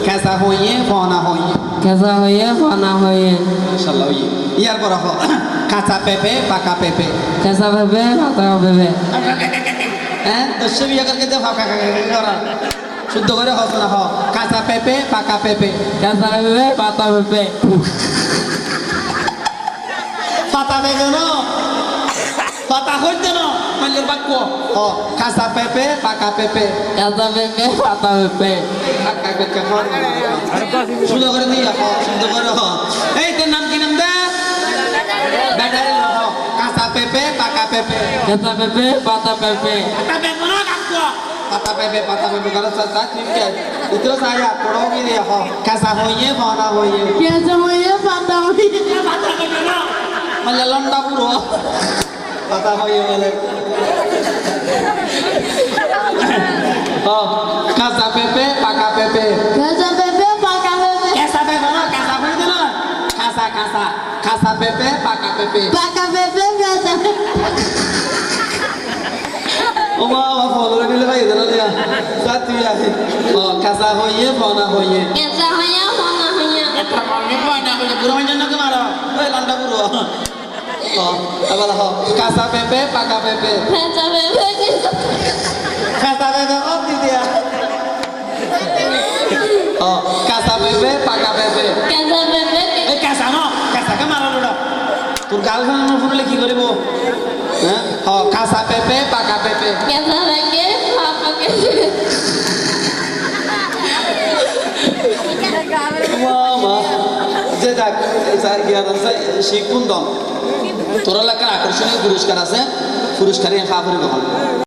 খেসা হইয়ে ফনা হইয়ে কেঁচা হয়ে ফানা হয়ে ইনশাআল্লাহ হইয়ে ইয়ার পর হ কাঁচা পেঁপে পাকা পেঁপে কেঁচা ভেবে পাতা ভেবে হ্যাঁ দশ বিয়া করকে দে ফাঁকা করা শুদ্ধ করে হস না হ কাঁচা পেঁপে পাকা পেঁপে কেঁচা ভেবে পাতা ভেবে পাতা পেঁপে ন পাতা হইতে না মাইলের বাক্য হ কাঁচা পেঁপে পাকা পেঁপে কেঁচা ভেবে পাতা ভেবে পাকা পেঁপে শুদ্ধ করে দিয়ে হ শুদ্ধ করে হ এই তোর নাম কি নাম দে ব্যাটারি হ কাঁচা পেঁপে পাকা পেঁপে কেঁচা ভেবে পাতা ভেবে পাতা পেঁপে করে সাথে ঠিক আছে ইতরো সায়া পড়োগে রে হ কাঁচা হইয়ে ফনা হইয়ে কেঁচা হয়ে পাতা হয়ে মানে লন্ডা পুরো পাতা হইয়ে বলে কাঁচা পেঁপে পাকা পেঁপে কেঁচা ভেবে পাকা ভেবে কাঁচা পেঁপে না কাঁচা হইতে না কাঁচা কাঁচা কাঁচা পেঁপে পাকা পেঁপে পাকা ভেবে কেঁচা ও বাবা ফলরে দিলে ভাই দিল দিয়া সাথী আছে কাঁচা হইয়ে ফনা হইয়ে কেঁচা হয়ে ফানা হয়ে এটা মনে পড়ে না বলে পুরো মানে না মারো ওই লন্ডা পুরো আবার হ কাঁচা পেঁপে পাকা পেঁপে কেঁচা ভেবে কাঁচা পেঁপে ও দিদিয়া কাঁচা পেঁপে পাকা পেঁপে কেঁচা ভেবে এই কাঁচা ন কাঁচাকে মারা লোড়া তোর গার্লফ্রেন্ড ফুটলে কি করিব হ্যাঁ কাঁচা পেঁপে পাকা পেঁপে কেঁচা ভেবে পাপাকে যে যাক স্যার জ্ঞান আছে শিখুন দম তোর এলাকার আকর্ষণীয় পুরস্কার আছে পুরস্কারে খাবার গ্রহণ